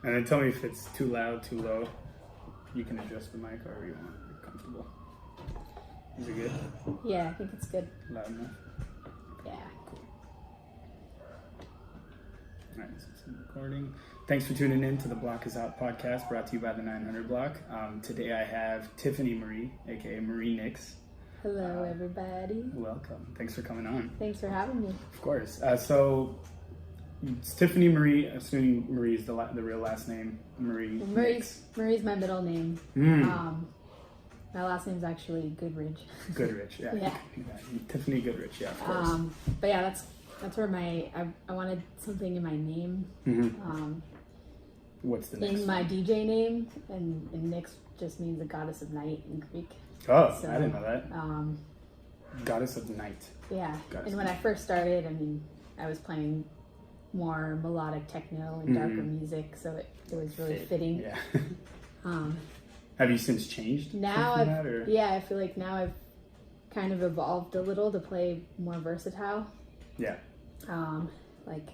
And then tell me if it's too loud, too low. You can adjust the mic however you want. You're comfortable. Is it good? Yeah, I think it's good. Loud enough? Yeah. Cool. All right, so it's recording. Thanks for tuning in to the Block is Out podcast, brought to you by the 900 Block. Today I have Tiffany Marie, aka Marie Nyx. Hello, everybody. Welcome. Thanks for coming on. Thanks for having me. Of course. So it's Tiffany Marie, assuming Marie is the real last name. Marie Nyx. Marie's my middle name. My last name's actually Goodrich. Goodrich, yeah. Yeah. Tiffany Goodrich, yeah, of course. But yeah, that's where I wanted something in my name. Mm-hmm. What's the next in my DJ name, and Nyx just means the goddess of night in Greek. Oh, So, I didn't know that. Goddess of night. Yeah, Goddess and when I first started, I was playing more melodic techno and darker music, so it was really fitting. Yeah. Um, Have you since changed? now from that, or? Yeah, I feel like now I've kind of evolved a little to play more versatile. Yeah. Like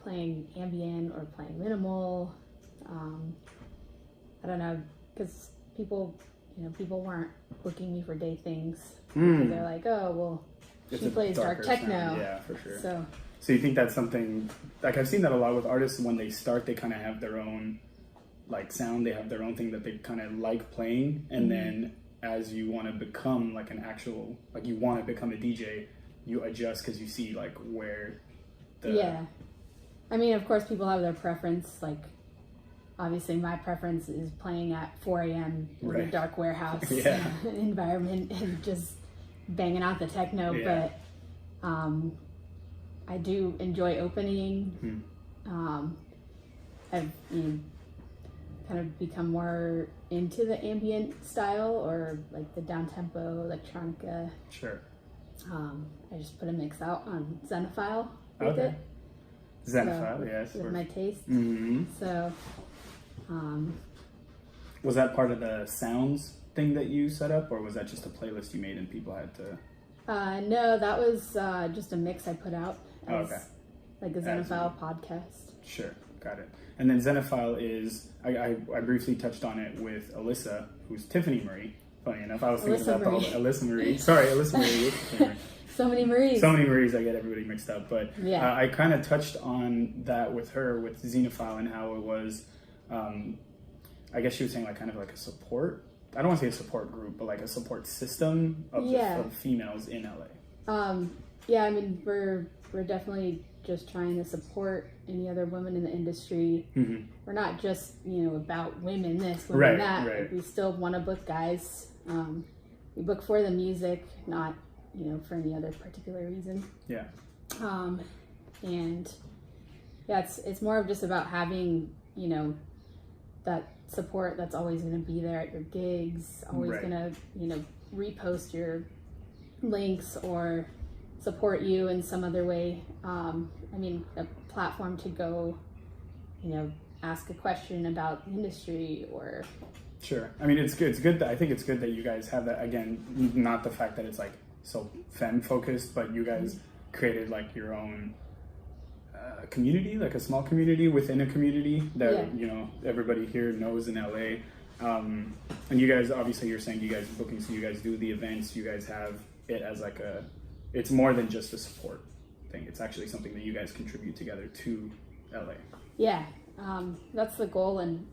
playing ambient or playing minimal. I don't know, because people weren't booking me for day things. They're like, oh, well, she plays dark techno. Sound. Yeah, for sure. So you think that's something, like I've seen that a lot with artists when they start, they kind of have their own like sound, they have their own thing that they kind of like playing, and then as you want to become like an actual, like you want to become a DJ, you adjust because you see like where the... Yeah. I mean, of course, people have their preference. Like, obviously, my preference is playing at 4 a.m. in a dark warehouse environment and just banging out the techno. Yeah. But I do enjoy opening. I've kind of become more into the ambient style or like the down-tempo electronica. Sure. I just put a mix out on Zenifile with it. Zenifile, yes. With my taste. Mm-hmm. So, was that part of the sounds thing that you set up, or was that just a playlist you made and people had to... no, that was just a mix I put out as like a Zenifile podcast. Sure, got it. And then Zenifile is, I briefly touched on it with Alyssa, who's Tiffany Marie. Funny enough, I was thinking about Alyssa Marie. Sorry, Alyssa Marie. So many Maries. So many Maries, I get everybody mixed up. But yeah. I kind of touched on that with her, with Zenifile, and how it was, I guess she was saying like kind of like a support, I don't want to say a support group, but like a support system of females in LA. Yeah, I mean, we're definitely just trying to support any other women in the industry. We're not just, about women this, women that. Right. Like, we still want to book guys. We book for the music, not, for any other particular reason. Yeah. And yeah, it's more of just about having, that support that's always going to be there at your gigs, always going to, repost your links or support you in some other way. I mean, a platform to go, ask a question about the industry or... Sure. I mean, it's good. I think it's good that you guys have that. Again, not the fact that it's like so femme focused, but you guys created like your own community, like a small community within a community that, everybody here knows in LA. And you guys, obviously you're saying you guys are booking, so you guys do the events, you guys have it as like it's more than just a support thing. It's actually something that you guys contribute together to LA. Yeah. That's the goal, and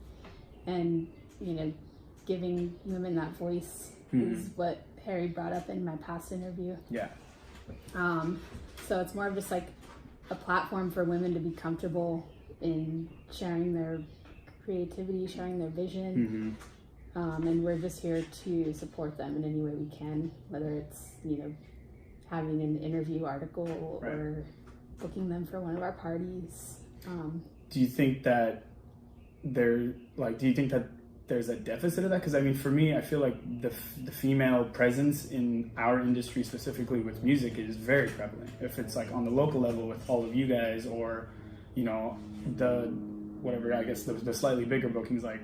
giving women that voice is what Harry brought up in my past interview. Yeah. So it's more of just like a platform for women to be comfortable in sharing their creativity, sharing their vision. And we're just here to support them in any way we can, whether it's, having an interview article or booking them for one of our parties. Do you think that there's a deficit of that? Because I mean, for me, I feel like the female presence in our industry, specifically with music, is very prevalent. If it's like on the local level with all of you guys, or the slightly bigger bookings like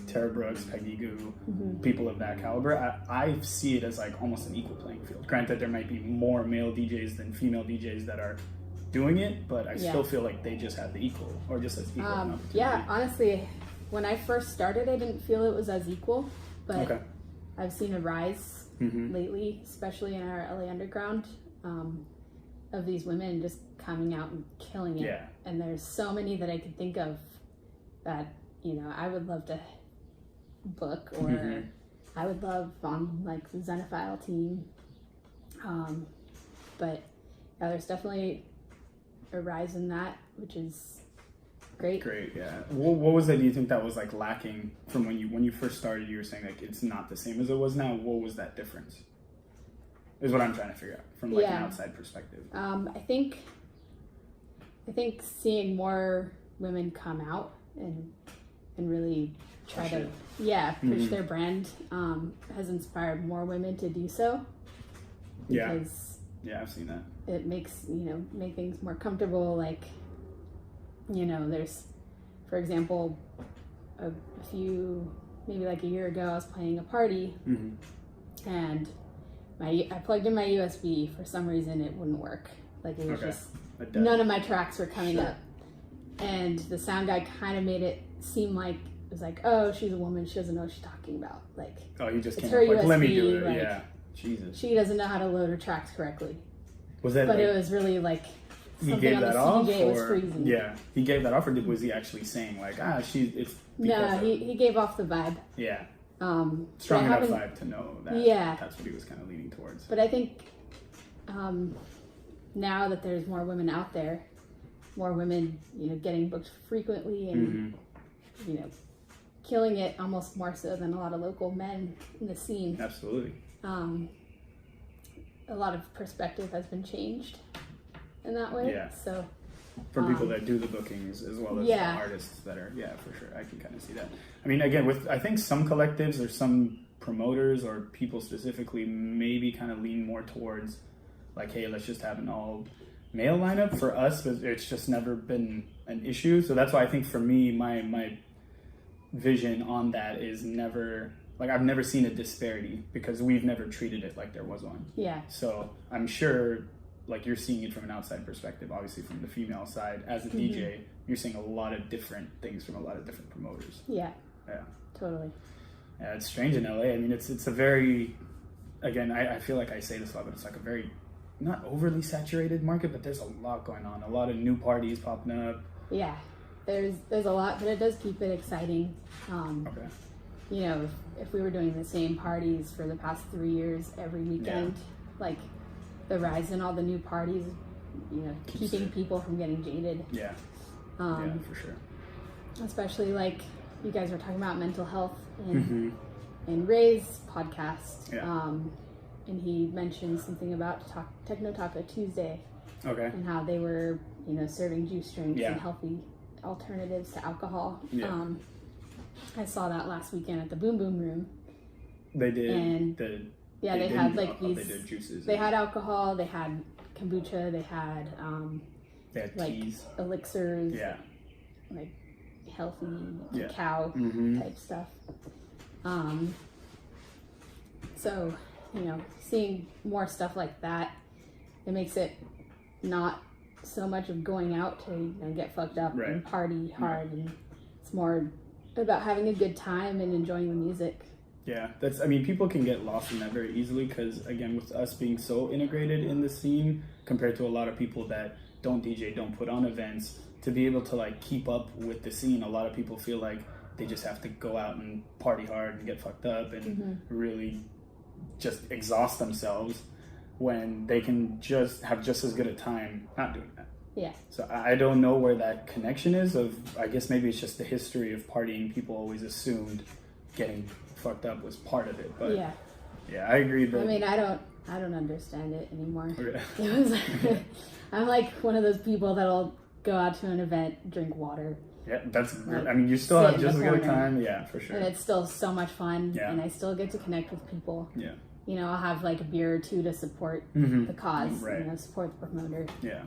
Tara Brooks, Peggy Goo, people of that caliber, I see it as like almost an equal playing field. Granted, there might be more male DJs than female DJs that are doing it, but I still feel like they just have the equal or just as equal an opportunity. Yeah, honestly, when I first started, I didn't feel it was as equal, but I've seen a rise lately, especially in our LA Underground, of these women just coming out and killing it. And there's so many that I could think of that, you know, I would love to book, or I would love on like the Xenophile team. But yeah, there's definitely a rise in that, which is great. Yeah. What was it, do you think, that was like lacking from when you first started? You were saying like it's not the same as it was now. What was that difference? Is what I'm trying to figure out from like an outside perspective. I think seeing more women come out and really try to push their brand has inspired more women to do so. Because I've seen that. It makes, make things more comfortable. Like, there's, for example, maybe like a year ago, I was playing a party and I plugged in my USB. For some reason, it wouldn't work. Like, it was just, none of my tracks were coming up. And the sound guy kind of made it seem like, it was like, oh, she's a woman, she doesn't know what she's talking about. Like, oh, you just can't, like, USB, let me do it. like, Jesus. She doesn't know how to load her tracks correctly. Was that? But like, it was really like he something gave on that the off, CDJ was or freezing. he gave that off, or was he actually saying like, it's? No, he gave off the vibe. Yeah. Strong enough vibe to know that. Yeah. That's what he was kind of leaning towards. But I think now that there's more women out there, more women, getting booked frequently and killing it almost more so than a lot of local men in the scene. Absolutely. A lot of perspective has been changed in that way. Yeah. So from people that do the bookings as well as the artists that are, for sure. I can kind of see that. I mean, again, I think some collectives or some promoters or people specifically maybe kind of lean more towards like, hey, let's just have an all male lineup. For us, it's just never been an issue. So that's why I think for me, my vision on that is never, like, I've never seen a disparity because we've never treated it like there was one. Yeah. So I'm sure, like, you're seeing it from an outside perspective, obviously from the female side. As a DJ, you're seeing a lot of different things from a lot of different promoters. Yeah. Totally. Yeah, it's strange in LA. I mean, it's a very, again, I feel like I say this a lot, but it's like a very, not overly saturated market, but there's a lot going on. A lot of new parties popping up. Yeah. There's a lot, but it does keep it exciting. If we were doing the same parties for the past 3 years every weekend, like the rise in all the new parties, keeping people from getting jaded. Yeah. For sure. Especially like you guys were talking about mental health in Ray's podcast. And he mentioned something about Techno Taco Tuesday. Okay. And how they were, serving juice drinks and healthy alternatives to alcohol. I saw that last weekend at the Boom Boom Room. They did. And they had like these. They did juices. They had alcohol. They had kombucha. They had like teas, elixirs. Like healthy cacao type stuff. So seeing more stuff like that, it makes it not so much of going out to get fucked up and party hard, and it's more about having a good time and enjoying the music. Yeah, people can get lost in that very easily because, again, with us being so integrated in the scene compared to a lot of people that don't DJ, don't put on events, to be able to like keep up with the scene, a lot of people feel like they just have to go out and party hard and get fucked up and really just exhaust themselves when they can just have just as good a time not doing that. Yeah. So I don't know where that connection is I guess maybe it's just the history of partying. People always assumed getting fucked up was part of it, but I agree that, I mean, I don't understand it anymore. It was I'm like one of those people that'll go out to an event, drink water. Yeah, that's like, you still have just as good a time. Yeah, for sure. And it's still so much fun, and I still get to connect with people. Yeah. I'll have like a beer or two to support the cause, support the promoter. Yeah.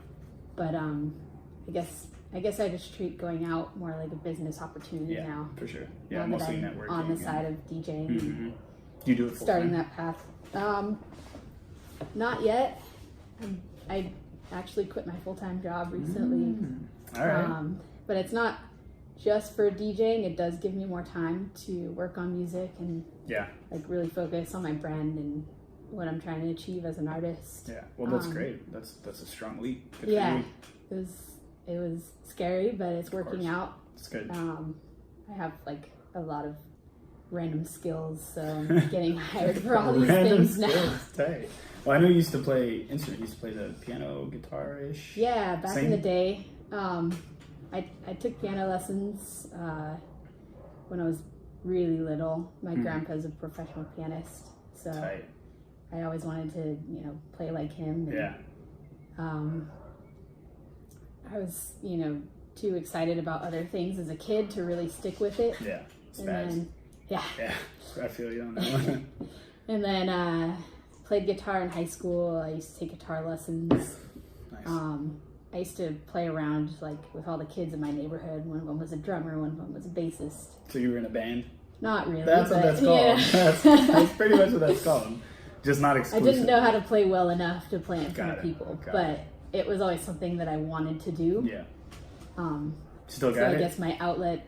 But I guess I just treat going out more like a business opportunity now. For sure. Yeah, now mostly that I'm networking. on the side of DJing. Do you do it full starting time? that path? Not yet. I actually quit my full-time job recently. All right. But it's not just for DJing. It does give me more time to work on music and like really focus on my brand and what I'm trying to achieve as an artist. Yeah. Well, that's great. That's a strong leap. Good Yeah. for you. It was scary, but it's working out. It's good. I have like a lot of random skills, so I'm getting hired for all these things now. Tight. Well, I know you used to play instruments. You used to play the piano, guitar-ish. Yeah, back in the day. I took piano lessons when I was really little. My grandpa's a professional pianist, so Tight. I always wanted to, play like him. And, Yeah. I was, too excited about other things as a kid to really stick with it. Yeah. And then, Yeah, I feel you on that one. And then played guitar in high school. I used to take guitar lessons. Nice. I used to play around like with all the kids in my neighborhood. One of them was a drummer, one of them was a bassist. So you were in a band? Not really. That's what that's called. Yeah. That's pretty much what that's called. Just not exclusive. I didn't know how to play well enough to play in front of people, Got but it was always something that I wanted to do. Yeah. So Still got it? I guess my outlet,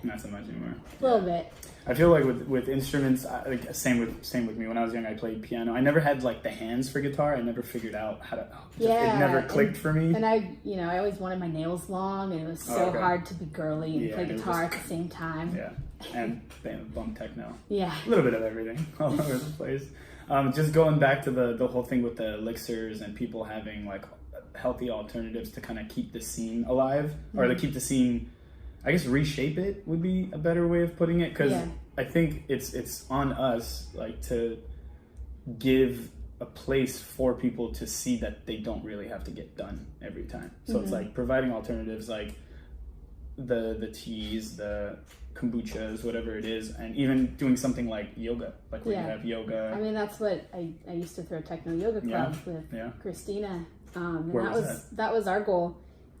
Not so much anymore. A little bit. I feel like with instruments, same with me. When I was young, I played piano. I never had like the hands for guitar. I never figured out how to. It never clicked for me. And I always wanted my nails long, and it was so hard to be girly and play guitar at the same time. Yeah, and bum techno. Yeah, a little bit of everything all over the place. Just going back to the whole thing with the elixirs and people having like healthy alternatives to kind of keep the scene alive, or to keep the scene. I guess reshape it would be a better way of putting it, because I think it's on us like to give a place for people to see that they don't really have to get done every time. So it's like providing alternatives like the teas, the kombuchas, whatever it is, and even doing something like yoga, like where you have yoga. I mean, that's what I used to throw techno yoga club with Christina. And that was our goal.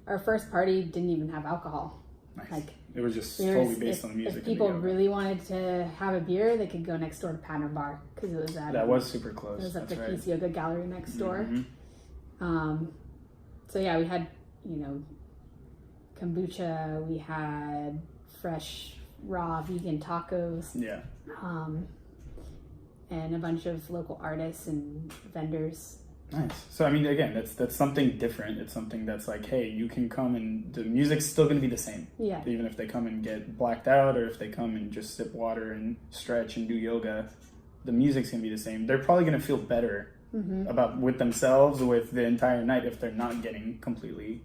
Our first party didn't even have alcohol. Nice. Like it was just totally based on the music. If people really wanted to have a beer, they could go next door to Pattern Bar, because it was at that was super close. It was at the right. Peace Yoga Gallery next door. So yeah, we had kombucha, we had fresh raw vegan tacos. Yeah. And a bunch of local artists and vendors. Nice. So I mean, again, that's something different. It's something that's like, hey, you can come and the music's still going to be the same. Yeah. Even if they come and get blacked out, or if they come and just sip water and stretch and do yoga, the music's going to be the same. They're probably going to feel better about with themselves with the entire night if they're not getting completely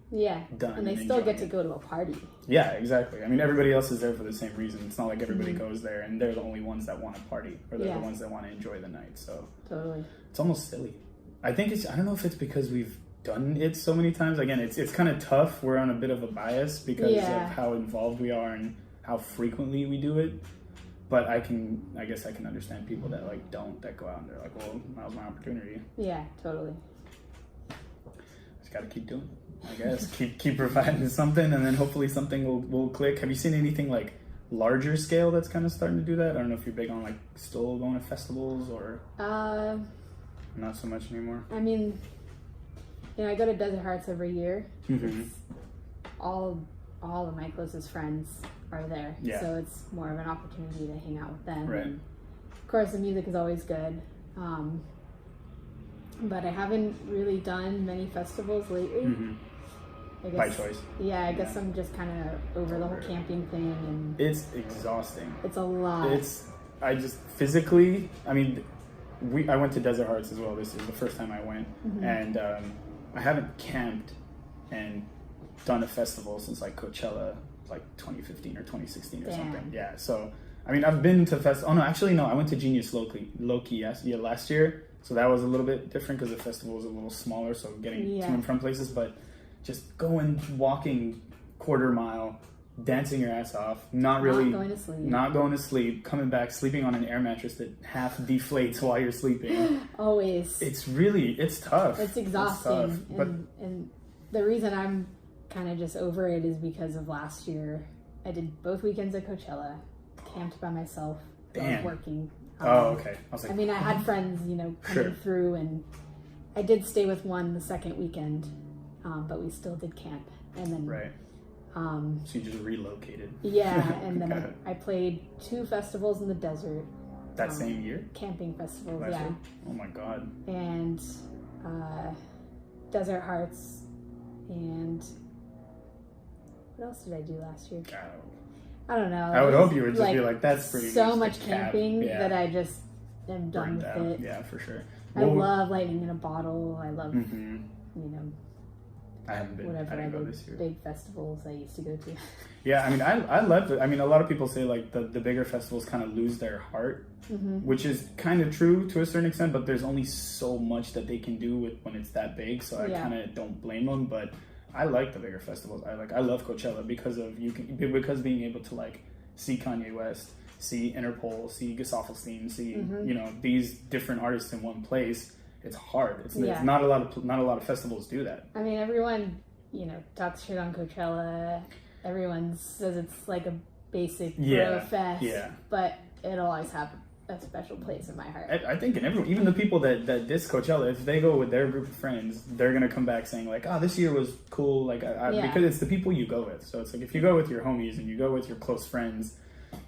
done. And they still get to go to a party. Yeah, exactly. I mean, everybody else is there for the same reason. It's not like everybody goes there and they're the only ones that want to party, or they're the ones that want to enjoy the night. So totally, it's almost silly. I think I don't know if it's because we've done it so many times. Again, it's kind of tough. We're on a bit of a bias because of how involved we are and how frequently we do it. But I guess I can understand people that like don't, that go out and they're like, well, that was my opportunity. Yeah, totally. Just got to keep doing it, I guess. keep providing something, and then hopefully something will click. Have you seen anything like larger scale that's kind of starting to do that? I don't know if you're big on like still going to festivals or... Not so much anymore. I mean, I go to Desert Hearts every year. All of my closest friends are there, so it's more of an opportunity to hang out with them. Right. And of course, the music is always good, but I haven't really done many festivals lately. I guess, by choice. Yeah, I guess I'm just kind of over the whole camping thing, and it's exhausting. It's a lot. I just physically. I mean. I went to Desert Hearts as well. This is the first time I went, and I haven't camped and done a festival since like Coachella, like 2015 or 2016 or something. Yeah. So I mean, I've been to Oh no, actually no. I went to Genius Low-Key last year, so that was a little bit different because the festival was a little smaller, so getting to and from places. But just going, walking quarter mile, dancing your ass off, not going to sleep, coming back, sleeping on an air mattress that half deflates while you're sleeping. Always. It's tough. It's exhausting. And the reason I'm kind of just over it is because of last year. I did both weekends at Coachella, camped by myself, I was working. Okay. I was like, I mean, I had friends, coming through, and I did stay with one the second weekend, but we still did camp. And then, right. So you just relocated. Yeah, and then I played 2 festivals in the desert. That same year? Camping festivals, Last yeah. year? Oh my God. And Desert Hearts, and what else did I do last year? I don't know. I would hope you would just be like, that's pretty much so much camping that I just am done with it. Yeah, for sure. I love Lightning in a Bottle. I love, I haven't been. whatever I didn't go other this year. big festivals I used to go to. Yeah, I mean, I love it. I mean, a lot of people say like the bigger festivals kind of lose their heart, which is kind of true to a certain extent. But there's only so much that they can do when it's that big. So I kind of don't blame them. But I like the bigger festivals. I love Coachella because being able to like see Kanye West, see Interpol, see Gesaffelstein, see these different artists in one place. It's hard. It's not a lot of festivals do that. I mean, everyone talks shit on Coachella. Everyone says it's like a basic bro fest, but it'll always have a special place in my heart. I think even the people that diss Coachella, if they go with their group of friends, they're gonna come back saying like, "Oh, this year was cool." Like, because it's the people you go with. So it's like if you go with your homies and you go with your close friends.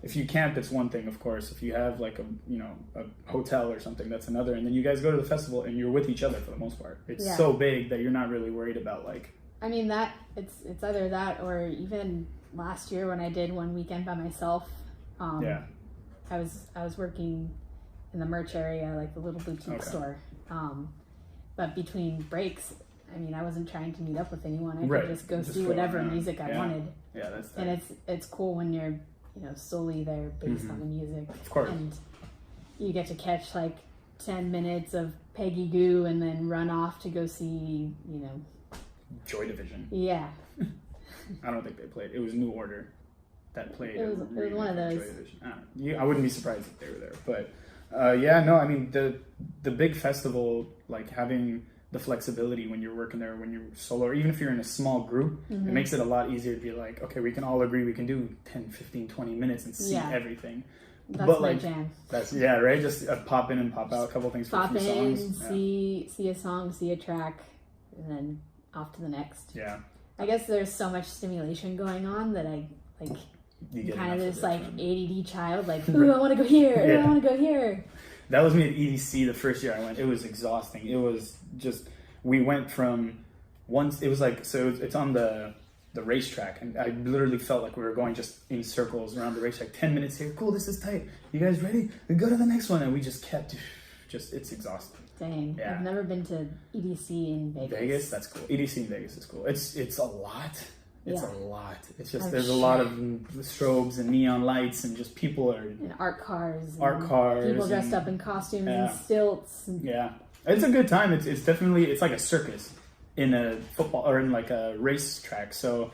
If you camp, it's one thing, of course. If you have like a hotel or something, that's another. And then you guys go to the festival and you're with each other for the most part. It's so big that you're not really worried about like. I mean it's either that or even last year when I did one weekend by myself. I was working in the merch area, like the little boutique store. But between breaks, I mean, I wasn't trying to meet up with anyone. I could just go see whatever music I wanted. Yeah, that's. And it's cool when you're solely there based on the music. Of course. And you get to catch like 10 minutes of Peggy Goo and then run off to go see, Joy Division. Yeah. I don't think they played. It was New Order that played. It was one of those. Joy Division. I wouldn't be surprised if they were there. But I mean, the big festival, like having the flexibility when you're working there, when you're solo, or even if you're in a small group, it makes it a lot easier to be like, okay, we can all agree we can do 10, 15, 20 minutes and see everything. That's my jam. That's right. Just pop in and pop out a couple things for pop a few in, songs. See a song, see a track, and then off to the next. Yeah. I guess there's so much stimulation going on that I like. You kind of this like ADD child, like, ooh, I want to go here. Ooh, I want to go here. That was me at EDC the first year I went. It was exhausting. It was just, we went from once, it was like, so it's on the racetrack, and I literally felt like we were going just in circles around the racetrack. 10 minutes here, cool, this is tight. You guys ready? We go to the next one, and we just kept, it's exhausting. Dang, I've never been to EDC in Vegas. Vegas, that's cool. EDC in Vegas is cool. It's a lot. It's a lot. It's just, there's a lot of strobes and neon lights and just people are... And art cars. People dressed up in costumes and stilts. Yeah. It's a good time. It's definitely, it's like a circus in a football, or in like a racetrack. So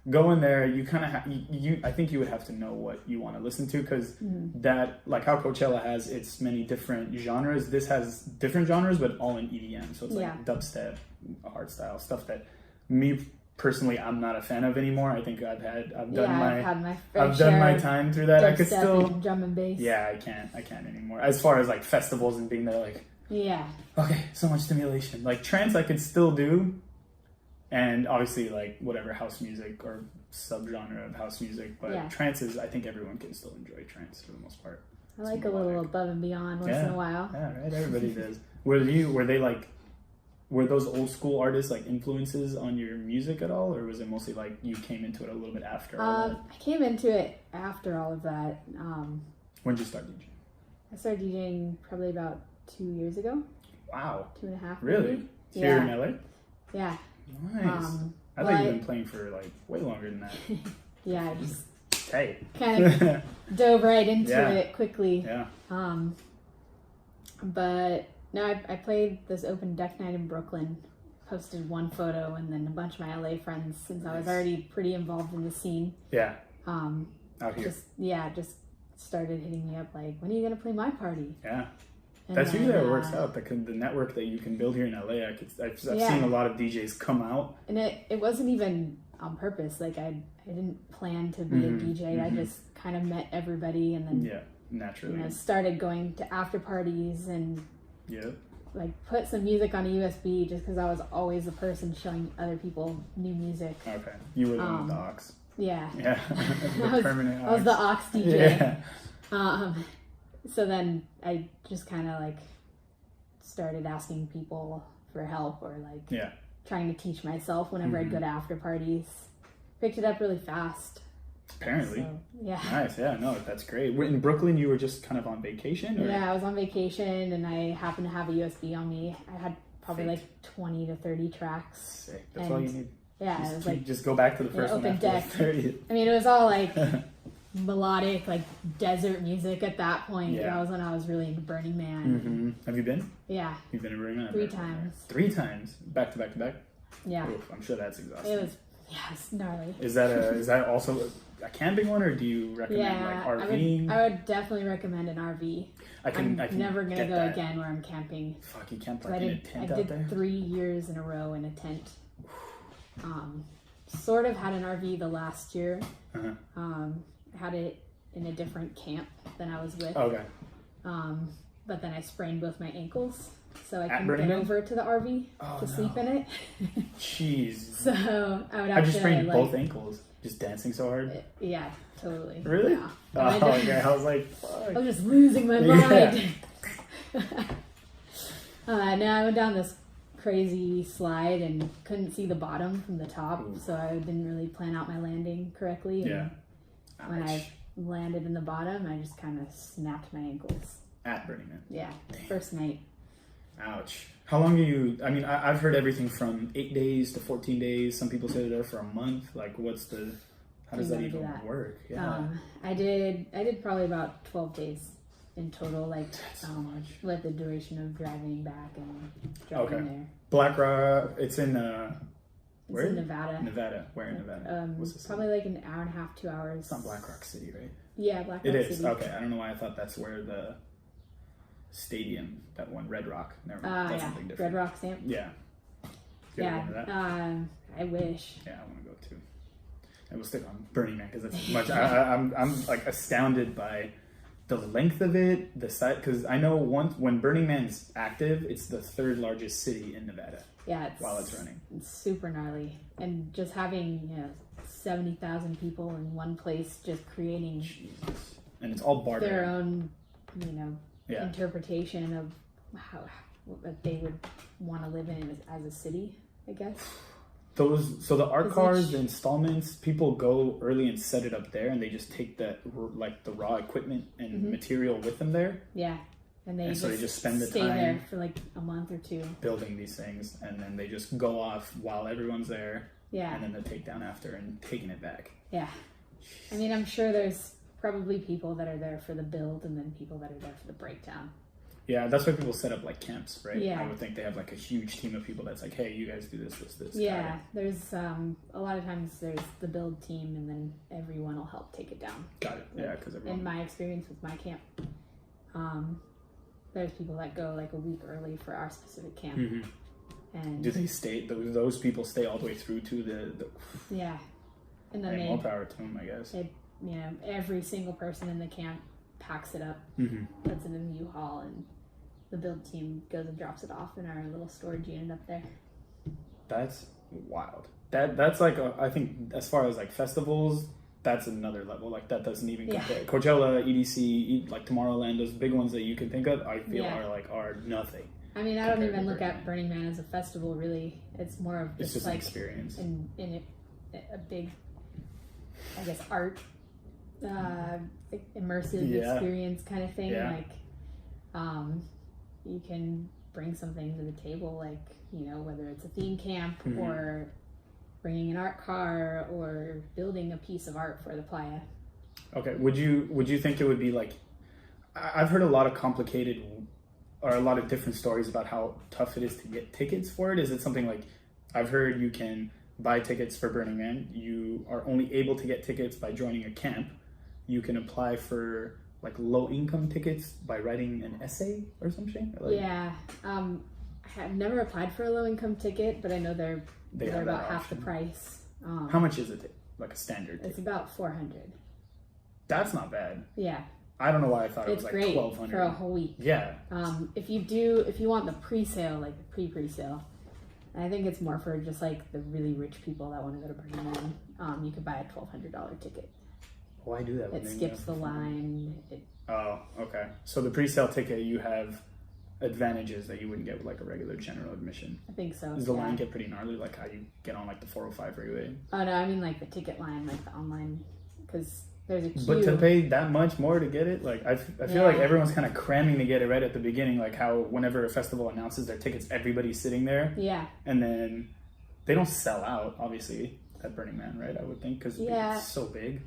going there, you kind of I think you would have to know what you want to listen to, because that, like how Coachella has its many different genres, this has different genres, but all in EDM. So it's like dubstep, hardstyle, stuff that me personally I'm not a fan of anymore. I think I've done my time through that. I could still drum and bass. Yeah, I can't anymore. As far as like festivals and being there, like okay, so much stimulation. Like trance I could still do, and obviously like whatever house music or subgenre of house music, but trance is, I think everyone can still enjoy trance for the most part. I like a little above and beyond once in a while. Yeah, right. Everybody does. Were those old school artists like influences on your music at all, or was it mostly like you came into it a little bit after all that? I came into it after all of that. When did you start DJing? I started DJing probably about 2 years ago. Wow. 2.5. Really? Maybe. Here in LA? Yeah. Nice. I thought you've been playing for like way longer than that. Yeah, I just kind of dove right into it quickly. Yeah. But no, I played this open deck night in Brooklyn, posted one photo, and then a bunch of my LA friends, since I was already pretty involved in the scene. Yeah. Out here. Just started hitting me up like, when are you going to play my party? Yeah. And that's usually how it works out. The network that you can build here in LA, I've seen a lot of DJs come out. And it wasn't even on purpose. Like I didn't plan to be a DJ. I just kind of met everybody and then naturally started going to after parties and like put some music on a USB just because I was always the person showing other people new music. Okay. You were the one with the aux. Yeah. Yeah. The permanent aux. I was the aux DJ. Yeah. So then I just kind of like started asking people for help or like trying to teach myself whenever I'd go to after parties. Picked it up really fast. Apparently. So, yeah. Nice. Yeah, no, that's great. In Brooklyn, you were just kind of on vacation? Or? Yeah, I was on vacation and I happened to have a USB on me. I had probably like 20 to 30 tracks. Sick. That's all you need. Yeah, it was like just go back to the first one open after deck. 30. I mean, it was all like melodic, like desert music at that point. Yeah. That was when I was really into Burning Man. Have you been? Yeah. You've been to Burning Man? 3 times. 3 times? Back to back to back? Yeah. Oof, I'm sure that's exhausting. It was, it's gnarly. Is that also a camping one, or do you recommend like RVing? I would definitely recommend an RV. I'm never gonna go again where I'm camping. Fuck, you camp like in a tent out there? I did 3 years in a row in a tent. Sort of had an RV the last year. Had it in a different camp than I was with. Okay. But then I sprained both my ankles, so I couldn't Burning get Man? over to the RV to sleep in it. Jeez. So I would have I just to sprained like, both ankles just dancing so hard. Yeah, totally. Really? Yeah. Oh, okay. I was like, fuck. I was just losing my mind. Now I went down this crazy slide and couldn't see the bottom from the top, so I didn't really plan out my landing correctly. Yeah. And when I landed in the bottom, I just kind of snapped my ankles. At Burning Man. Yeah. First night. Ouch. How long are you? I mean, I've heard everything from 8 days to 14 days. Some people say they're there for a month. Like, how does that even work? Yeah. I did probably about 12 days in total, like so much. with the duration of driving back and driving there. Black Rock. It's in It's in Nevada. Nevada. Where in Nevada? What's the probably like an hour and a half, 2 hours. It's not Black Rock City, right? Yeah, Black Rock It is. City. Okay, I don't know why I thought that's where the stadium, that one, Red Rock. Never mind. That's something different. Red Rock Stamp. Yeah. You ever been to that? I wish. Yeah, I want to go too. And we'll stick on Burning Man because that's much. I'm like astounded by the length of it, the size. Because I know when Burning Man's active, it's the 3rd largest city in Nevada. Yeah, while it's running, it's super gnarly, and just having 70,000 people in one place, just creating Jesus. And it's all barter. Their own, interpretation of how what they would want to live in as a city, I guess. So the art cars, the installments, people go early and set it up there, and they just take the raw equipment and material with them there. Yeah. And they just spend the stay time there for like a month or 2 building these things, and then they just go off while everyone's there. Yeah. And then the takedown after and taking it back. Yeah. I mean, I'm sure there's probably people that are there for the build and then people that are there for the breakdown. Yeah, that's why people set up like camps, right? Yeah. I would think they have like a huge team of people that's like, hey, you guys do this. Yeah, there's a lot of times there's the build team and then everyone will help take it down. Got it. Yeah, because everyone. In my experience with my camp, there's people that go like a week early for our specific camp. And do they stay? Those people stay all the way through to the yeah, and then more power to them, I guess. Every single person in the camp packs it up, puts it in the U-Haul, and the build team goes and drops it off in our little storage unit up there. That's wild. That's like I think as far as like festivals, that's another level. Like that doesn't even compare. Coachella, EDC, like Tomorrowland, those big ones that you can think of, I feel are nothing. I mean, I don't even look at Burning Man as a festival, really. It's more of just like an experience. In a big, I guess, art, immersive experience kind of thing. Yeah. Like, you can bring something to the table, like, whether it's a theme camp or bringing an art car or building a piece of art for the playa. Okay. Would you think it would be like, I've heard a lot of complicated or a lot of different stories about how tough it is to get tickets for it. Is it something like, I've heard you can buy tickets for Burning Man. You are only able to get tickets by joining a camp. You can apply for like low income tickets by writing an essay or something. Like, I have never applied for a low income ticket, but I know they're about half the price. How much is it? Like a standard ticket? It's about $400. That's not bad. Yeah. I don't know why I thought it was like great $1,200 for a whole week. Yeah. If you want the pre-sale, like the pre-sale, I think it's more for just like the really rich people that want to go to Burning Man. You could buy a $1,200 ticket. Why do that? It skips the line. Oh, okay. So the pre-sale ticket, you have advantages that you wouldn't get with like a regular general admission. I think so. Does the line get pretty gnarly, like how you get on like the 405 freeway? Oh no, I mean like the ticket line, like the online, because there's a queue. But to pay that much more to get it, like I feel like everyone's kind of cramming to get it right at the beginning, like how whenever a festival announces their tickets, everybody's sitting there. Yeah. And then they don't sell out, obviously, at Burning Man, right? I would think, because it's so big.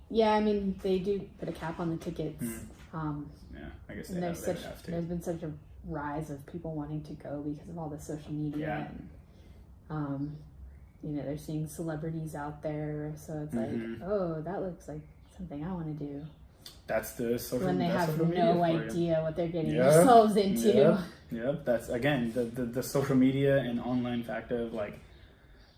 Yeah, I mean they do put a cap on the tickets. Yeah, I guess they there's have to. There's been such a rise of people wanting to go because of all the social media and they're seeing celebrities out there, so it's like, oh, that looks like something I want to do. That's the social when they have no idea what they're getting Yep. themselves into. Yep. That's again the social media and online factor of like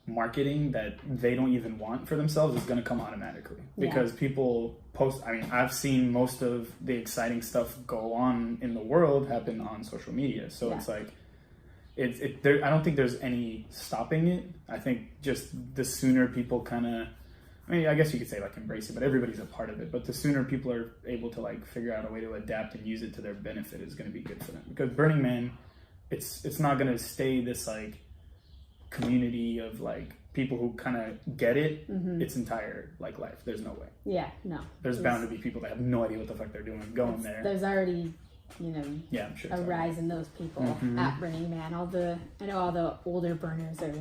marketing that they don't even want for themselves is going to come automatically because people post. I mean, I've seen most of the exciting stuff go on in the world happen on social media, so it's like there. I don't think there's any stopping it. I think just the sooner people kind of, I mean, I guess you could say like embrace it, but everybody's a part of it. But the sooner people are able to like figure out a way to adapt and use it to their benefit is going to be good for them. Because Burning Man, it's not going to stay this like community of like people who kind of get it its entire like life. There's no way. Yeah, no. There's bound to be people that have no idea what the fuck they're doing going there. There's already, I'm sure a rise in those people at Burning Man. I know all the older burners are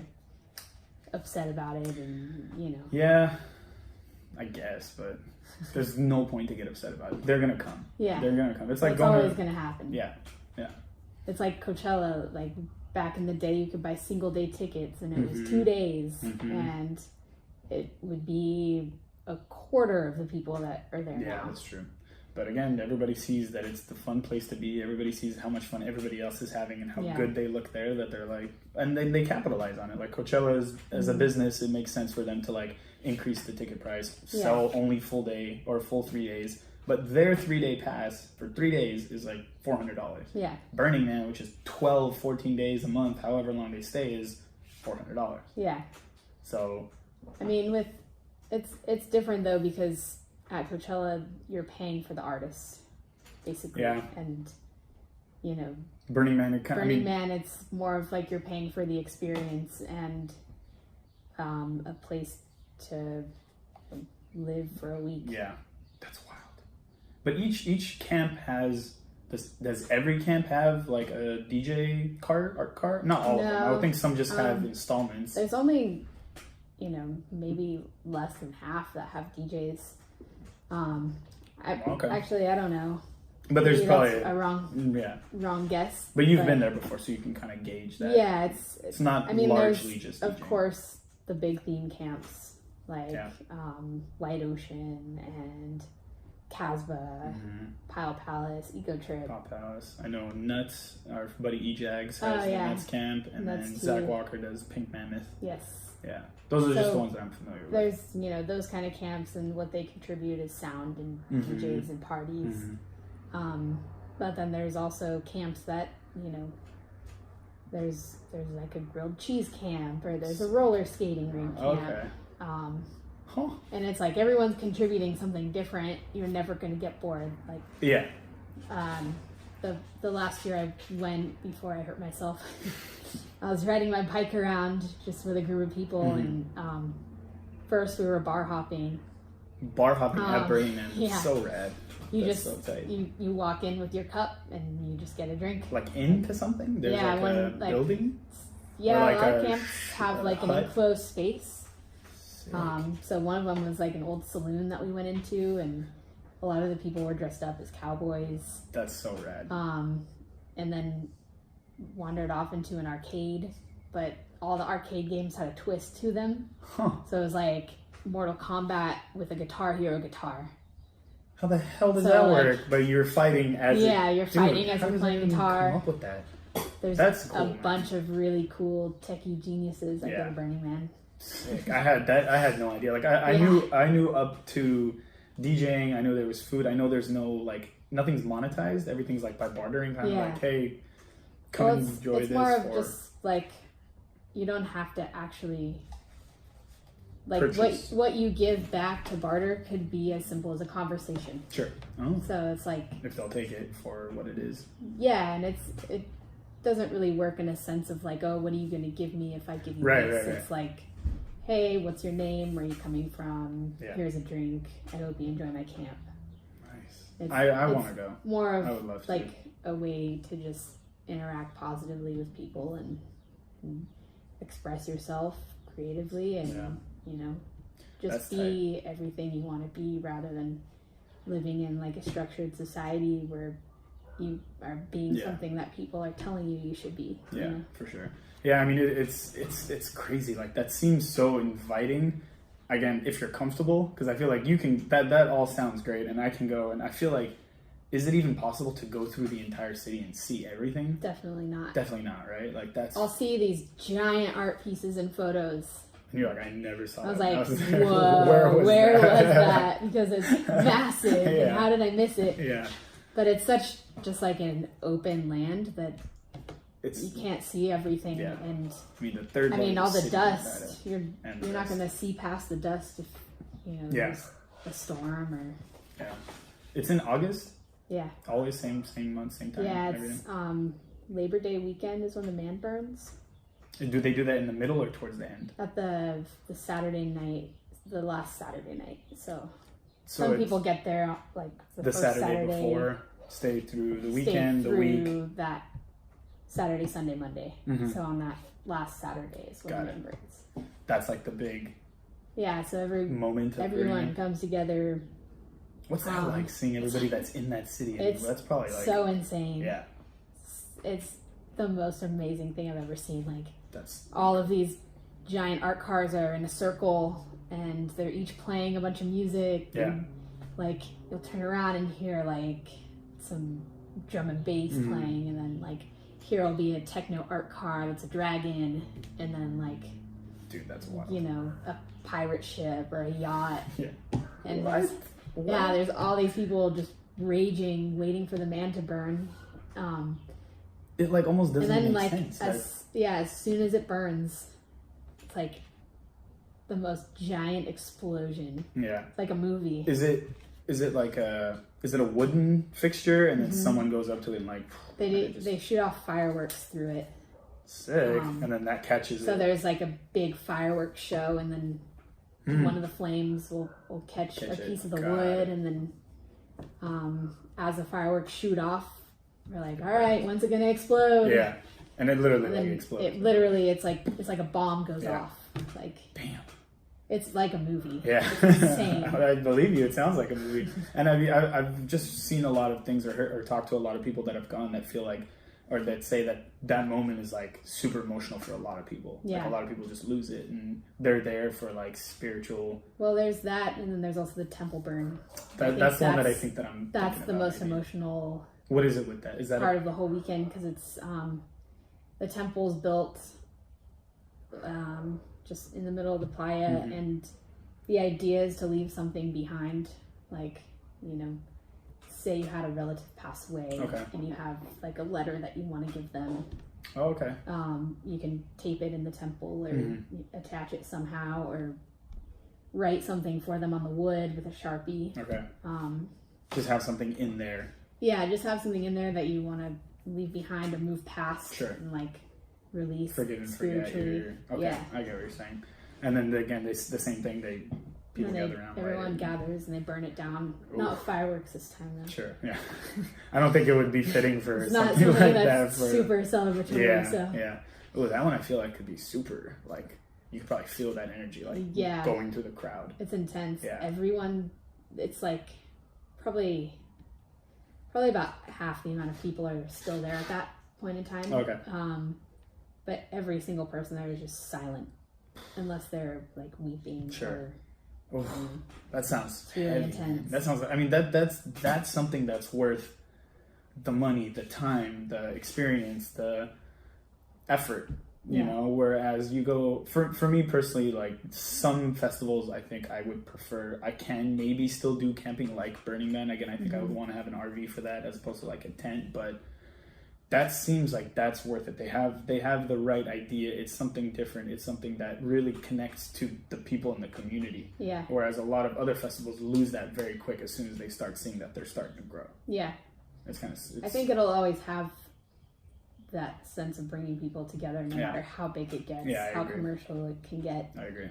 upset about it, and Yeah, I guess, but there's no point to get upset about it. They're gonna come. Yeah, they're gonna come. It's like always gonna happen. Yeah. It's like Coachella. Like back in the day, you could buy single day tickets, and it was 2 days, and it would be a quarter of the people that are there now. Yeah, that's true. But again, everybody sees that it's the fun place to be. Everybody sees how much fun everybody else is having and how good they look there, that they're like, and they capitalize on it. Like Coachella is, as a business, it makes sense for them to like increase the ticket price, sell only full day or full 3 days. But their 3-day pass for 3 days is like $400. Yeah. Burning Man, which is 12, 14 days a month, however long they stay, is $400. Yeah. So, I mean, it's different though, because at Coachella you're paying for the artist, basically. Yeah. And Burning Man, Man, it's more of like you're paying for the experience and a place to live for a week. Yeah, that's wild. But each camp has this. Does every camp have like a DJ art cart? Not all of them. I would think some just have installments. There's only maybe less than half that have DJs. Actually, I don't know. But there's probably a wrong guess. But you've been there before, so you can kind of gauge that. Yeah, it's not largely there's, just of DJing. course, the big theme camps like Light Ocean and Casbah, Pile Palace, Eco Trip. Pile Palace. I know Nuts, our buddy E-Jags has the Nuts camp, and Nuts then too. Zach Walker does Pink Mammoth. Yes. Yeah. Those are just the ones that I'm familiar with. There's, those kind of camps, and what they contribute is sound and DJs and parties. But then there's also camps that, there's like a grilled cheese camp, or there's a roller skating rink camp. Okay. And it's like everyone's contributing something different. You're never going to get bored. Like the last year I went, before I hurt myself, I was riding my bike around just with a group of people, and first we were bar hopping. Bar hopping at Burning Man is so rad. That's so tight. You walk in with your cup and you just get a drink. Like into something? There's a building? Yeah, like a lot of camps have like an enclosed space. So one of them was like an old saloon that we went into, and a lot of the people were dressed up as cowboys. That's so rad. And then wandered off into an arcade, but all the arcade games had a twist to them. So it was like Mortal Kombat with a Guitar Hero guitar. How the hell does that work? But you're fighting as you're fighting as you're playing guitar. Come up with that? There's a bunch of really cool techie geniuses at Burning Man. Sick. I had no idea. Like I knew up to DJing. I know there was food. I know there's no like nothing's monetized. Everything's like by bartering, kind of like, hey, come and enjoy it's this. More of just like you don't have to actually like purchase. what you give back to barter could be as simple as a conversation. Sure. Oh. So it's like If they'll take it for what it is. Yeah, and it doesn't really work in a sense of like, oh, what are you going to give me if I give you this? It's like, hey, what's your name? Where are you coming from? Yeah. Here's a drink. I hope you enjoy my camp. Nice. I want to go. More I would love of like a way to just interact positively with people and express yourself creatively and you know, just be everything you want to be rather than living in like a structured society where you are being something that people are telling you should be. Yeah, you know? for sure. Yeah, I mean, it's crazy. Like, that seems so inviting. Again, if you're comfortable, because I feel like you can, that all sounds great, and I can go, and I feel like, is it even possible to go through the entire city and see everything? Definitely not. Definitely not, right? Like, that's... I'll see these giant art pieces and photos. And you're like, I never saw it. I was like, whoa, where was that? Because it's massive, Yeah. and how did I miss it? Yeah. But it's such, just like an open land that It's, you can't see everything. Yeah. And I mean, the third I mean, all the city dust, you're and not going to see past the dust if, you know, there's a storm or... Yeah. It's in August? Yeah. Always same month, same time? Yeah, everything? it's Labor Day weekend is when the man burns. Do they do that in the middle or towards the end? At the Saturday night, the last Saturday night. So So some people get there like the first Saturday before, stay through the weekend, stay the week. through that Saturday, Sunday, Monday. Mhm. So on that last Saturday is when Got the it. man burns. That's like the big Yeah, so moment of everyone burning. comes together. What's that like, seeing everybody that's in that city? It's That's probably like... so insane. Yeah. It's the most amazing thing I've ever seen. Like, That's... all of these giant art cars are in a circle and they're each playing a bunch of music. Yeah. And, like, you'll turn around and hear like some drum and bass playing, and then like here will be a techno art car that's a dragon, and then like, Dude, that's wild. you know, a pirate ship or a yacht. Yeah. And What? there's all these people just raging, waiting for the man to burn. It like almost And doesn't then make like sense. as soon as it burns, it's like the most giant explosion. Yeah. It's like a movie. Is it like a wooden fixture and then someone goes up to it and like They shoot off fireworks through it. sick and then that catches So it. there's like a big fireworks show, and then one of the flames will catch a piece of the God. wood, and then as the fireworks shoot off, we're like, all right, when's it gonna explode? Yeah. And it literally And like then explodes. it's like a bomb goes Yeah. off. Like, Damn. it's like a movie. Yeah. It's insane. I believe you. It sounds like a movie. And I've just seen a lot of things or talked to a lot of people that have gone that feel like, or that say that moment is like super emotional for a lot of people. Yeah. Like a lot of people just lose it and they're there for like spiritual. Well, there's that, and then there's also the temple burn. That's the one that I think that I'm That's thinking the about, most maybe. emotional What is it with that? Is that part of the whole weekend, because it's the temple's built just in the middle of the playa, and the idea is to leave something behind, like, you know, say you had a relative pass away, and you have like a letter that you want to give them. Oh, okay. You can tape it in the temple or attach it somehow, or write something for them on the wood with a Sharpie. Okay. Just have something in there. Yeah, just have something in there that you want to leave behind or move past, Sure. and like release Forgive and forget. spiritually. Okay, Yeah. I get what you're saying. And then again, the same thing. People And gather around. everyone right? gathers and they burn it down. Not with fireworks this time though. Sure. Yeah. I don't think it would be fitting for It's not something something like that. that's For, super celebratory. yeah. So Yeah. Oh, that one I feel like could be super. Like you could probably feel that energy, like going through the crowd. it's intense. Yeah. Everyone, it's like probably about half the amount of people are still there at that point in time. Okay. But every single person there is just silent, unless they're like weeping. Sure. Or, That sounds really heavy. intense. That sounds. I mean, that's something that's worth the money, the time, the experience, the effort. you know, whereas you go, for me personally, like some festivals I think I would prefer, I can maybe still do camping like Burning Man. Again, I think I would want to have an RV for that as opposed to like a tent, but that seems like that's worth it. They have the right idea. It's something different. It's something that really connects to the people in the community. Yeah. Whereas a lot of other festivals lose that very quick as soon as they start seeing that they're starting to grow. Yeah. It's kind of. I think it'll always have that sense of bringing people together, no matter how big it gets, how commercial it can get. I agree.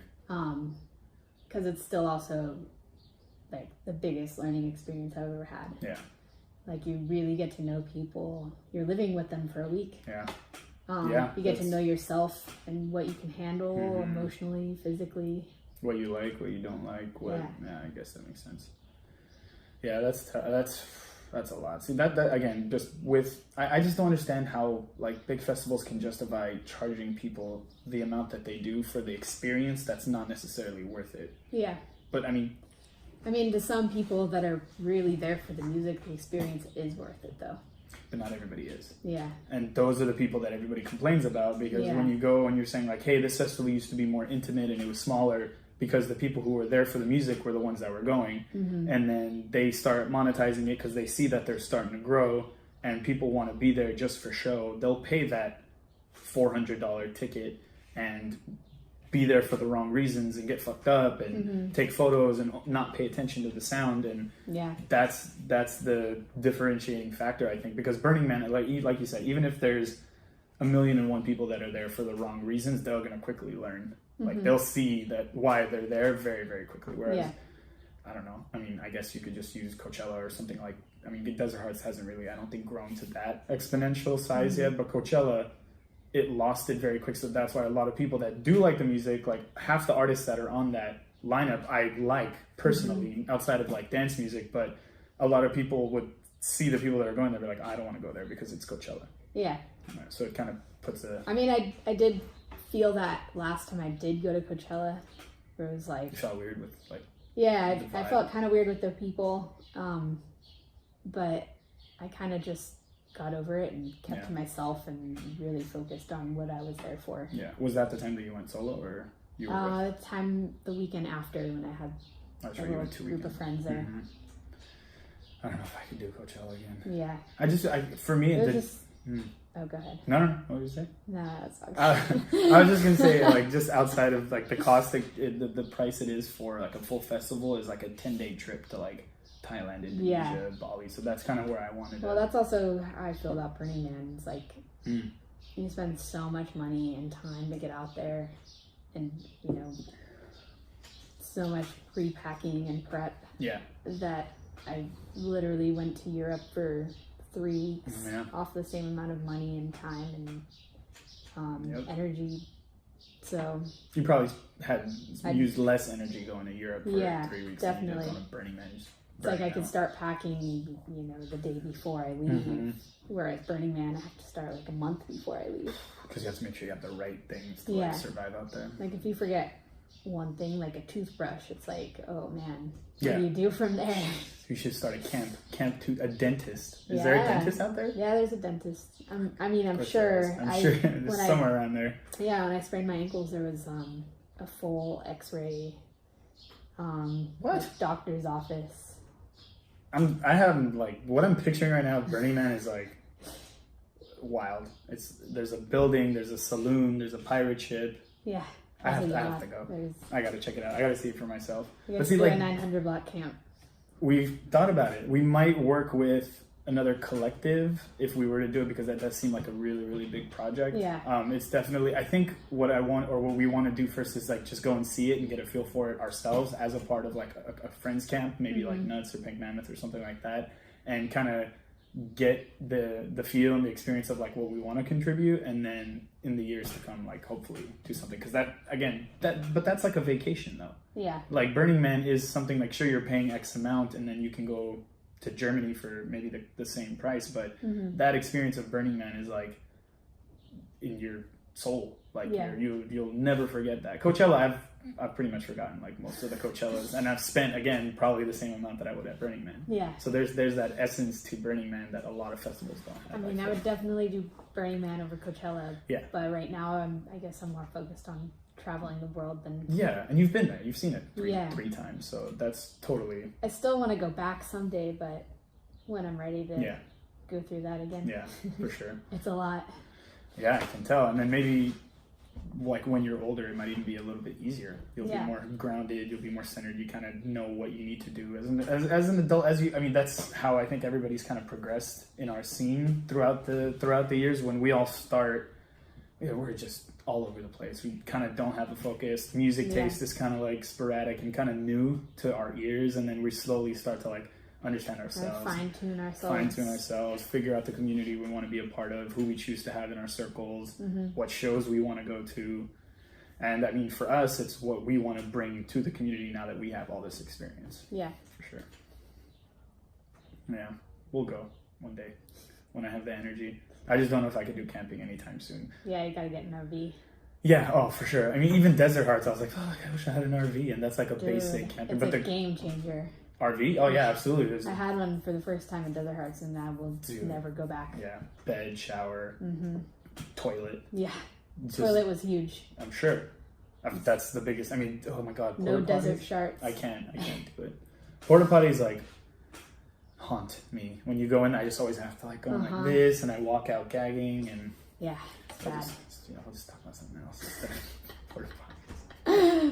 Because it's still also like the biggest learning experience I've ever had. Yeah. Like you really get to know people. You're living with them for a week. Yeah. You get to know yourself and what you can handle emotionally, physically. What you like, what you don't like. Yeah, I guess that makes sense. Yeah, that's a lot. See, that again, just with I just don't understand how like big festivals can justify charging people the amount that they do for the experience that's not necessarily worth it. Yeah. But I mean, to some people that are really there for the music, the experience is worth it, though. But not everybody is. Yeah. And those are the people that everybody complains about, because when you go and you're saying like, hey, this festival used to be more intimate and it was smaller because the people who were there for the music were the ones that were going. And then they start monetizing it because they see that they're starting to grow and people want to be there just for show. They'll pay that $400 ticket and be there for the wrong reasons and get fucked up and take photos and not pay attention to the sound, and that's the differentiating factor, I think, because Burning Man, like you said, even if there's 1,000,001 people that are there for the wrong reasons, they're going to quickly learn. Like they'll see that why they're there very, very quickly. Whereas I don't know, I mean, I guess you could just use Coachella or something like, I mean, Desert Hearts hasn't really, I don't think, grown to that exponential size yet, but Coachella, it lost it very quick. So that's why a lot of people that do like the music, like half the artists that are on that lineup, I like personally, outside of like dance music, but a lot of people would see the people that are going there, be like, I don't want to go there because it's Coachella. Yeah. So it kind of puts a... I mean, I did feel that last time I did go to Coachella, where it was like... You felt weird with like... Yeah, I felt kind of weird with the people, but I kind of just got over it and kept to myself and really focused on what I was there for. Yeah. Was that the time that you went solo, or you were the weekend after, when I had a little group of friends there. I don't know if I could do Coachella again. Yeah. For me, Oh, go ahead. No. What did you say? Nah, that's not I was just gonna say, like, just outside of like the cost, the price it is for like a full festival is like a 10-day trip to like Thailand, Indonesia, Bali. So that's kind of where I wanted to. Well, that's also how I feel about Burning Man. It's like you spend so much money and time to get out there, and so much pre-packing and prep. Yeah. That I literally went to Europe for 3 weeks off the same amount of money and time and energy. So you probably had used less energy going to Europe for 3 weeks definitely. than you did on a Burning Man. It's like I could start packing, the day before I leave. Whereas Burning Man, I have to start like a month before I leave. Because you have to make sure you have the right things to like survive out there. Like if you forget one thing, like a toothbrush, it's like, oh man, what do you do from there? You should start a dentist. Is there a dentist out there? Yeah, there's a dentist. I'm sure. I'm sure there's somewhere around there. Yeah, when I sprained my ankles, there was a full X-ray. Doctor's office. What I'm picturing right now of Burning Man is like wild. There's a building, there's a saloon, there's a pirate ship. Yeah. I have to go. I gotta check it out. I gotta see it for myself. But see, like a 900 block camp. We've thought about it. We might work with another collective if we were to do it, because that does seem like a really, really big project. Yeah. It's definitely, I think what we want to do first is like just go and see it and get a feel for it ourselves as a part of like a friends camp, maybe like Nuts or Pink Mammoth or something like that, and kind of get the feel and the experience of like what we want to contribute, and then in the years to come, like hopefully do something, because but that's like a vacation though. Yeah. Like Burning Man is something like, sure, you're paying X amount and then you can go to Germany for maybe the same price, but that experience of Burning Man is like in your soul. Like Yeah. you'll never forget that. Coachella, I've pretty much forgotten like most of the Coachellas, and I've spent again probably the same amount that I would at Burning Man. Yeah. So there's that essence to Burning Man that a lot of festivals don't have. I mean, I would definitely do Burning Man over Coachella. Yeah. But right now, I guess I'm more focused on traveling the world than. Yeah, and you've been there. You've seen it Yeah. three times, so that's totally. I still want to go back someday, but when I'm ready to Yeah. go through that again. Yeah, for sure. It's a lot. Yeah, I can tell. And then maybe like when you're older, it might even be a little bit easier. You'll be more grounded. You'll be more centered. You kind of know what you need to do as an adult. I mean, that's how I think everybody's kind of progressed in our scene throughout the years. When we all start, we're just all over the place. We kind of don't have a focus. Music taste is kind of like sporadic and kind of new to our ears, and then we slowly start to like understand ourselves, fine tune ourselves, figure out the community we want to be a part of, who we choose to have in our circles, what shows we want to go to. And I mean, for us, it's what we want to bring to the community now that we have all this experience. Yeah, for sure. Yeah, we'll go one day when I have the energy. I just don't know if I could do camping anytime soon. Yeah, you gotta get an RV. Yeah, oh, for sure. I mean, even Desert Hearts, I was like, oh, I wish I had an RV, and that's like a basic camping. It's a game changer. RV? Oh yeah, absolutely. I had one for the first time in Desert Hearts, and I will never go back. Yeah, bed, shower, toilet. Yeah, toilet was huge. I'm sure. That's the biggest. I mean, oh my god. No desert sharks. I can't do it. Porta potties like haunt me. When you go in, I just always have to like go in like this, and I walk out gagging, and yeah, it's bad. I'll just talk about something else. Porta potties.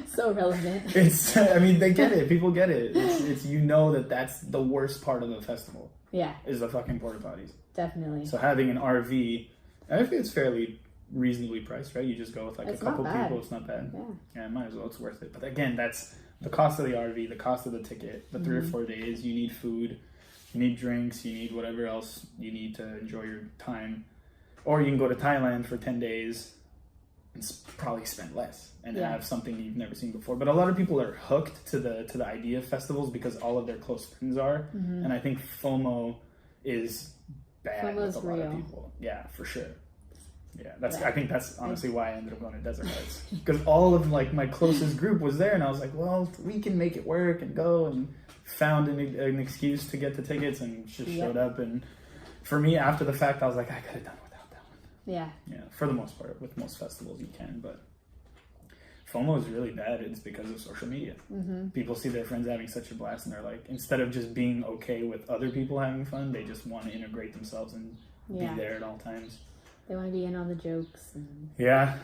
So relevant. It's. I mean, they get it. People get it. It's that's the worst part of the festival. Yeah. Is the fucking porta potties. Definitely. So having an RV, I think it's fairly reasonably priced, right? You just go with like a couple people. It's not bad. Yeah, might as well. It's worth it. But again, that's the cost of the RV, the cost of the ticket, the 3 or 4 days. You need food, you need drinks, you need whatever else you need to enjoy your time. Or you can go to Thailand for 10 days and probably spend less and have something you've never seen before. But a lot of people are hooked to the idea of festivals because all of their close friends are. And I think FOMO is bad with a lot of people. Yeah, for sure. Yeah, I think that's honestly why I ended up going to Desert Hearts. Because all of like my closest group was there, and I was like, well, we can make it work and go, and found an excuse to get the tickets and just showed up. And for me, after the fact, I was like, I could have done without that one. Yeah. Yeah, for the most part. With most festivals, you can, but FOMO is really bad. It's because of social media. People see their friends having such a blast, and they're like, instead of just being okay with other people having fun, they just want to integrate themselves and be there at all times. They want to be in on the jokes. And... Yeah,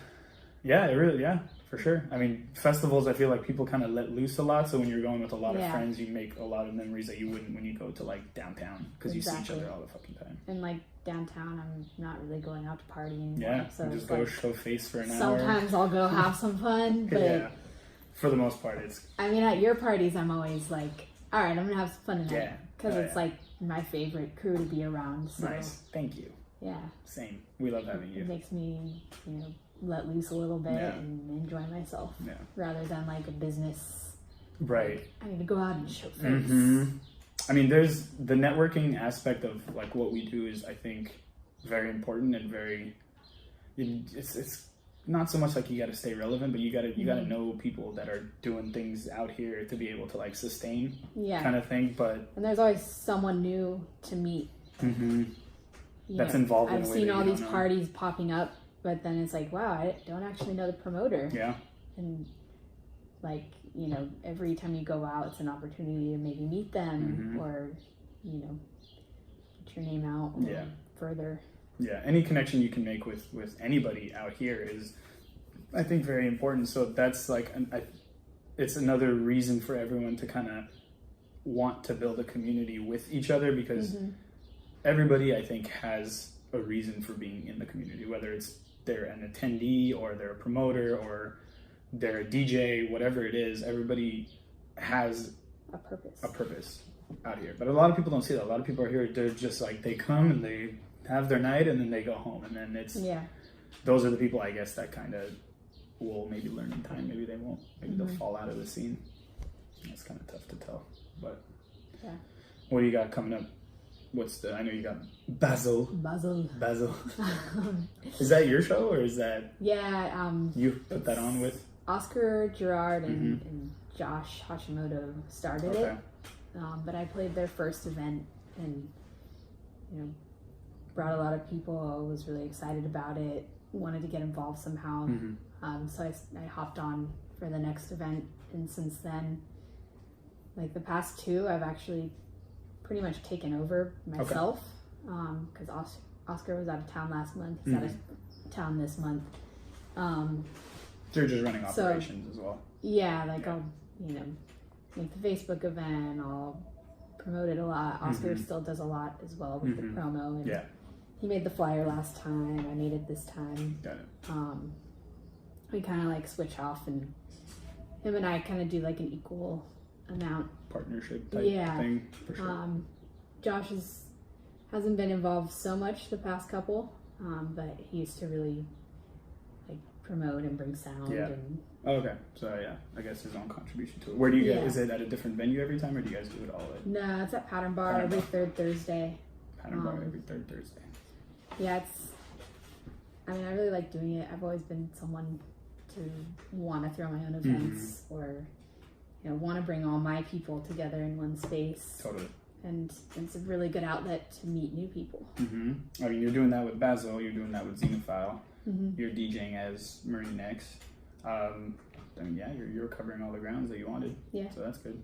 it really, for sure. I mean, festivals, I feel like people kind of let loose a lot. So when you're going with a lot of friends, you make a lot of memories that you wouldn't when you go to like downtown because you see each other all the fucking time. And like downtown, I'm not really going out to party anymore. Yeah, so just go show face for an hour. Sometimes I'll go have some fun, but for the most part, it's. I mean, at your parties, I'm always like, all right, I'm gonna have some fun tonight. Yeah, because it's like my favorite crew to be around. So. Nice, thank you. Yeah. Same. We love having you. It makes me, let loose a little bit and enjoy myself. Yeah. Rather than like a business. Right. Like, I need to go out and show face. I mean, there's the networking aspect of like what we do is, I think, very important and very. It's not so much like you got to stay relevant, but you got to know people that are doing things out here to be able to like sustain. Yeah. Kind of thing, but. And there's always someone new to meet. That's involved in I've seen all these parties popping up, but then it's like, wow, I don't actually know the promoter. Yeah. And like, every time you go out, it's an opportunity to maybe meet them or, get your name out further. Yeah. Any connection you can make with anybody out here is, I think, very important. So that's like, it's another reason for everyone to kind of want to build a community with each other because everybody, I think, has a reason for being in the community, whether it's they're an attendee or they're a promoter or they're a DJ, whatever it is. Everybody has a purpose out here. But a lot of people don't see that. A lot of people are here, they're just like, they come and they have their night and then they go home. And then it's, those are the people, I guess, that kind of will maybe learn in time. Maybe they won't. Maybe they'll fall out of the scene. It's kind of tough to tell. But what do you got coming up? I know you got Basil. Basil. Is that your show, or is that Yeah, you put that on with Oscar Girard and Josh Hashimoto started okay. it, but I played their first event and brought a lot of people. I was really excited about it, wanted to get involved somehow. So I hopped on for the next event, and since then, like the past two, I've actually pretty much taken over myself, because Oscar was out of town last month. He's out of town this month. So you're just running operations as well. Yeah, like I'll make the Facebook event, I'll promote it a lot. Oscar still does a lot as well with the promo, and he made the flyer last time, I made it this time. Got it. We kind of like switch off, and him and I kind of do like an equal amount partnership type thing for sure. Josh hasn't been involved so much the past couple, but he used to really like promote and bring sound. And okay, so I guess his own contribution to it. Where do you guys? Is it at a different venue every time, or do you guys do it all at? No, it's at Pattern Bar every third Thursday. Pattern Bar every third Thursday. Yeah, I really like doing it. I've always been someone to want to throw my own events, or want to bring all my people together in one space. Totally. And it's a really good outlet to meet new people. I mean, you're doing that with Basil, you're doing that with Xenophile, you're DJing as Marie Nyx. I mean, you're covering all the grounds that you wanted. Yeah. So that's good.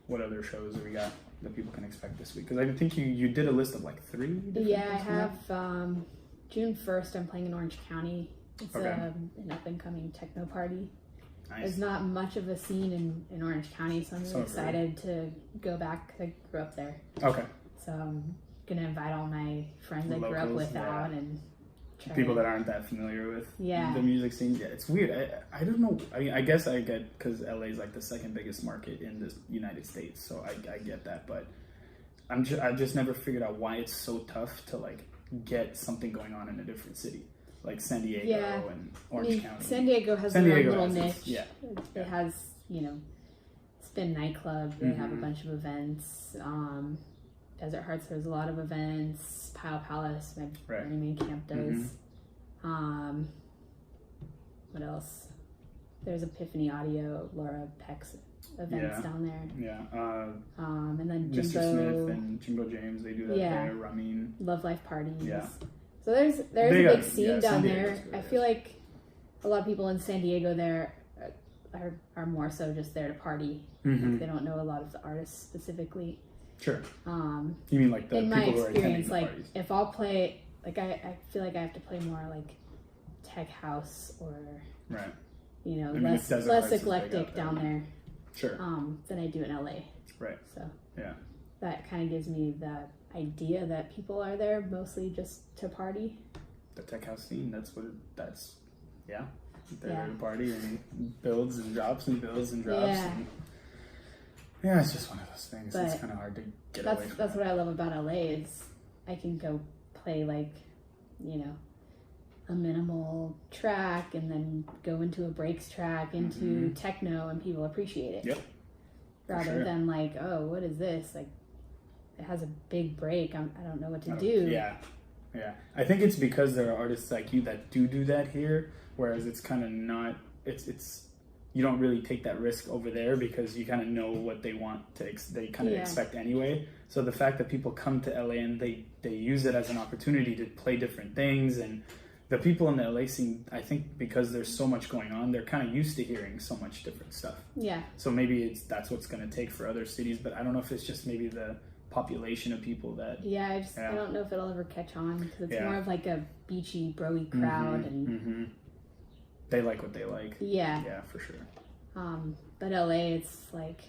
What other shows have we got that people can expect this week? Because I think you did a list of like 3. Yeah, I have June 1st, I'm playing in Orange County. It's an up-and-coming techno party. Nice. There's not much of a scene in Orange County, so I'm really excited to go back, because I grew up there. Okay. So I'm going to invite all my friends I grew up with out, and people that aren't that familiar with the music scene. Yeah, it's weird. I don't know. I mean, I guess I get, because LA is like the second biggest market in the United States, so I get that, but I just never figured out why it's so tough to like get something going on in a different city, like San Diego and Orange County. San Diego has their own little niche. It has, Spin nightclub. They have a bunch of events. Desert Hearts, there's a lot of events. Pile Palace, my Burning Man camp does. What else? There's Epiphany Audio, Laura Peck's events down there. And then Mr. Jimbo Smith and Jimbo James, they do that there. I mean, Love Life parties. So there's a big scene down there. I feel like a lot of people in San Diego there are more so just there to party. Like they don't know a lot of the artists specifically. Sure. You mean like the in people my who are experience, attending like the parties? if I'll play, like I feel like I have to play more like tech house or less eclectic down there. Sure. Than I do in LA. Right. So that kind of gives me the idea that people are there mostly just to party. The tech house scene. They're there to party and builds and drops and builds and drops. Yeah, it's just one of those things. But it's kind of hard to get away from. That's what I love about LA is I can go play like, a minimal track and then go into a breaks track into techno and people appreciate it. Yep. Rather than like, oh, what is this? Like, it has a big break. I don't know what to do. Yeah. I think it's because there are artists like you that do that here, whereas it's kind of not. It's you don't really take that risk over there because you kind of know what they want to. They kind of expect anyway. So the fact that people come to LA and they use it as an opportunity to play different things, and the people in the LA scene, I think because there's so much going on, they're kind of used to hearing so much different stuff. Yeah. So maybe that's what's going to take for other cities, but I don't know if it's just maybe the population of people that. Yeah, I don't know if it'll ever catch on because it's more of like a beachy, broy crowd, and they like what they like. Yeah. Yeah, for sure. But LA, it's like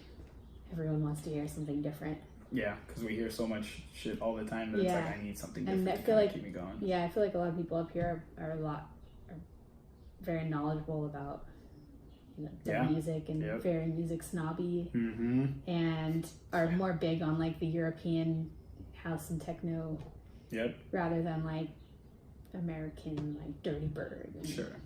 everyone wants to hear something different. Yeah, because we hear so much shit all the time that it's like I need something different and I feel like, keep me going. Yeah, I feel like a lot of people up here are very knowledgeable about the music and very music snobby, and are more big on like the European house and techno, rather than like American like Dirty Bird. Sure.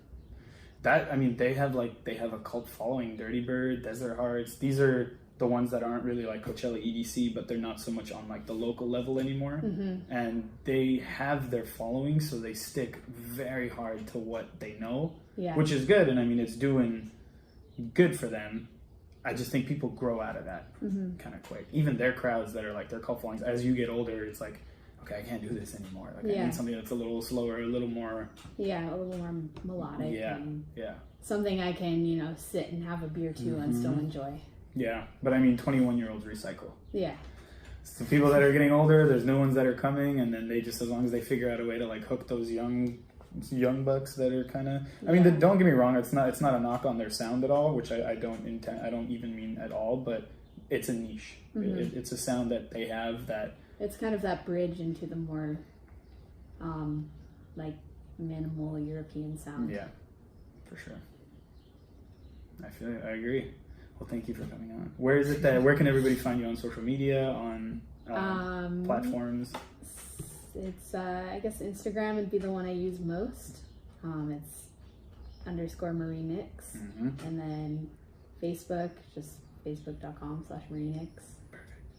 That, I mean, they have a cult following. Dirty Bird, Desert Hearts. Those the ones that aren't really like Coachella EDC, but they're not so much on like the local level anymore. And they have their following, so they stick very hard to what they know, which is good. And I mean, it's doing good for them. I just think people grow out of that kind of quick. Even their crowds that are like their cult followings, as you get older, it's like, okay, I can't do this anymore. Like I need something that's a little slower, a little more... Yeah, a little more melodic. Yeah, and yeah. Something I can, you know, sit and have a beer to and still enjoy. Yeah, but I mean, 21-year-olds recycle. Yeah. So people that are getting older, there's new ones that are coming, and then they just, as long as they figure out a way to like hook those young bucks that are kind of... I mean, don't get me wrong, it's not a knock on their sound at all, which I don't even mean at all, but it's a niche. It's a sound that they have that... It's kind of that bridge into the more, like, minimal European sound. Yeah, for sure. I agree. Well, thank you for coming on. Where can everybody find you on social media, on platforms? It's, I guess Instagram would be the one I use most. It's _Marie Nyx. And then Facebook, just facebook.com/Marie Nyx.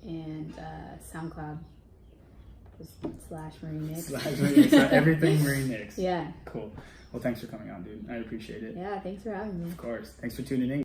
And SoundCloud, just /Marie Nyx. Everything Marie Nyx. Yeah. Cool. Well, thanks for coming on, dude. I appreciate it. Yeah, thanks for having me. Of course. Thanks for tuning in.